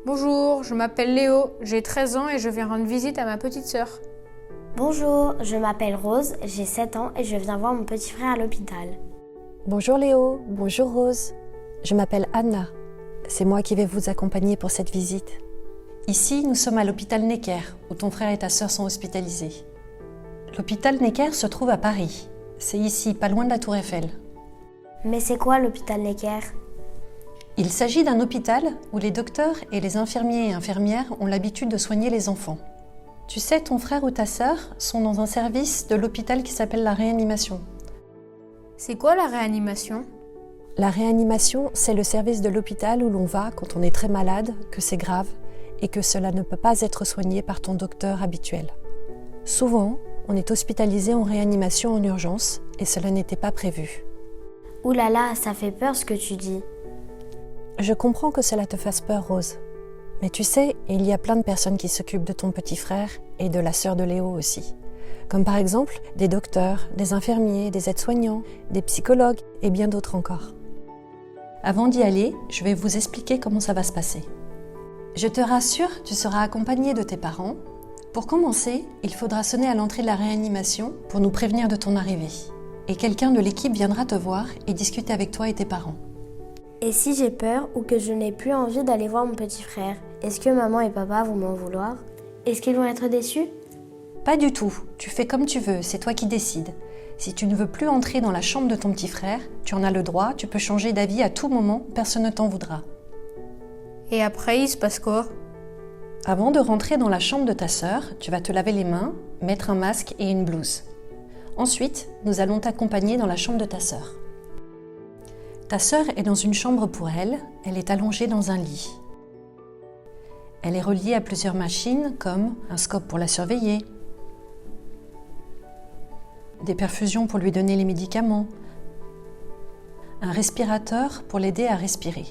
Bonjour, je m'appelle Léo, j'ai 13 ans et je viens rendre visite à ma petite sœur. Bonjour, je m'appelle Rose, j'ai 7 ans et je viens voir mon petit frère à l'hôpital. Bonjour Léo, bonjour Rose. Je m'appelle Anna. C'est moi qui vais vous accompagner pour cette visite. Ici, nous sommes à l'hôpital Necker, où ton frère et ta sœur sont hospitalisés. L'hôpital Necker se trouve à Paris. C'est ici, pas loin de la Tour Eiffel. Mais c'est quoi l'hôpital Necker ? Il s'agit d'un hôpital où les docteurs et les infirmiers et infirmières ont l'habitude de soigner les enfants. Tu sais, ton frère ou ta sœur sont dans un service de l'hôpital qui s'appelle la réanimation. C'est quoi la réanimation ? La réanimation, c'est le service de l'hôpital où l'on va quand on est très malade, que c'est grave et que cela ne peut pas être soigné par ton docteur habituel. Souvent, on est hospitalisé en réanimation en urgence et cela n'était pas prévu. Ouh là là, ça fait peur ce que tu dis. Je comprends que cela te fasse peur, Rose. Mais tu sais, il y a plein de personnes qui s'occupent de ton petit frère et de la sœur de Léo aussi. Comme par exemple des docteurs, des infirmiers, des aides-soignants, des psychologues et bien d'autres encore. Avant d'y aller, je vais vous expliquer comment ça va se passer. Je te rassure, tu seras accompagné de tes parents. Pour commencer, il faudra sonner à l'entrée de la réanimation pour nous prévenir de ton arrivée. Et quelqu'un de l'équipe viendra te voir et discuter avec toi et tes parents. Et si j'ai peur ou que je n'ai plus envie d'aller voir mon petit frère, est-ce que maman et papa vont m'en vouloir ? Est-ce qu'ils vont être déçus ? Pas du tout, tu fais comme tu veux, c'est toi qui décides. Si tu ne veux plus entrer dans la chambre de ton petit frère, tu en as le droit, tu peux changer d'avis à tout moment, personne ne t'en voudra. Et après, il se passe quoi ? Avant de rentrer dans la chambre de ta sœur, tu vas te laver les mains, mettre un masque et une blouse. Ensuite, nous allons t'accompagner dans la chambre de ta sœur. Ta sœur est dans une chambre pour elle, elle est allongée dans un lit. Elle est reliée à plusieurs machines comme un scope pour la surveiller, des perfusions pour lui donner les médicaments, un respirateur pour l'aider à respirer.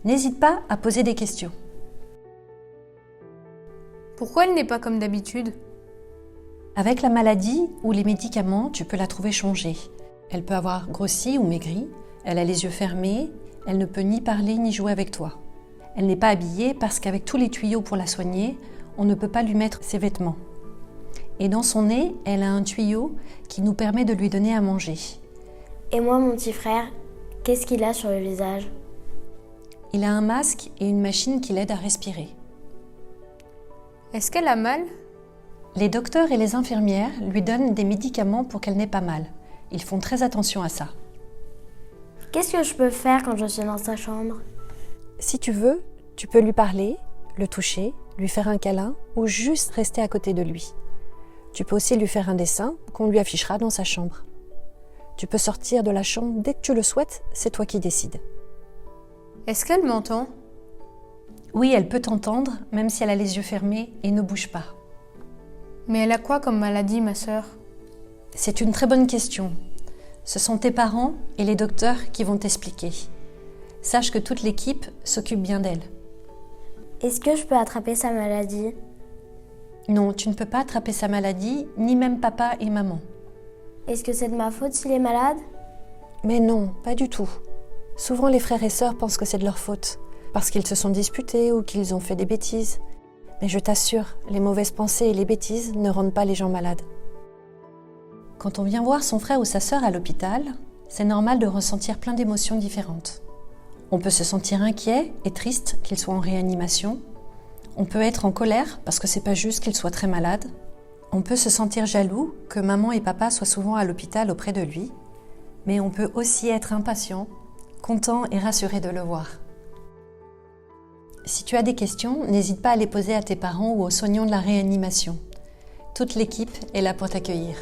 N'hésite pas à poser des questions. Pourquoi elle n'est pas comme d'habitude ? Avec la maladie ou les médicaments, tu peux la trouver changée. Elle peut avoir grossi ou maigri. Elle a les yeux fermés, elle ne peut ni parler ni jouer avec toi. Elle n'est pas habillée parce qu'avec tous les tuyaux pour la soigner, on ne peut pas lui mettre ses vêtements. Et dans son nez, elle a un tuyau qui nous permet de lui donner à manger. Et moi, mon petit frère, qu'est-ce qu'il a sur le visage ? Il a un masque et une machine qui l'aide à respirer. Est-ce qu'elle a mal ? Les docteurs et les infirmières lui donnent des médicaments pour qu'elle n'ait pas mal. Ils font très attention à ça. Qu'est-ce que je peux faire quand je suis dans sa chambre ? Si tu veux, tu peux lui parler, le toucher, lui faire un câlin ou juste rester à côté de lui. Tu peux aussi lui faire un dessin qu'on lui affichera dans sa chambre. Tu peux sortir de la chambre dès que tu le souhaites, c'est toi qui décides. Est-ce qu'elle m'entend ? Oui, elle peut t'entendre, même si elle a les yeux fermés et ne bouge pas. Mais elle a quoi comme maladie, ma sœur ? C'est une très bonne question. Ce sont tes parents et les docteurs qui vont t'expliquer. Sache que toute l'équipe s'occupe bien d'elle. Est-ce que je peux attraper sa maladie ? Non, tu ne peux pas attraper sa maladie, ni même papa et maman. Est-ce que c'est de ma faute s'il est malade ? Mais non, pas du tout. Souvent les frères et sœurs pensent que c'est de leur faute, parce qu'ils se sont disputés ou qu'ils ont fait des bêtises. Mais je t'assure, les mauvaises pensées et les bêtises ne rendent pas les gens malades. Quand on vient voir son frère ou sa sœur à l'hôpital, c'est normal de ressentir plein d'émotions différentes. On peut se sentir inquiet et triste qu'il soit en réanimation. On peut être en colère parce que c'est pas juste qu'il soit très malade. On peut se sentir jaloux que maman et papa soient souvent à l'hôpital auprès de lui. Mais on peut aussi être impatient, content et rassuré de le voir. Si tu as des questions, n'hésite pas à les poser à tes parents ou aux soignants de la réanimation. Toute l'équipe est là pour t'accueillir.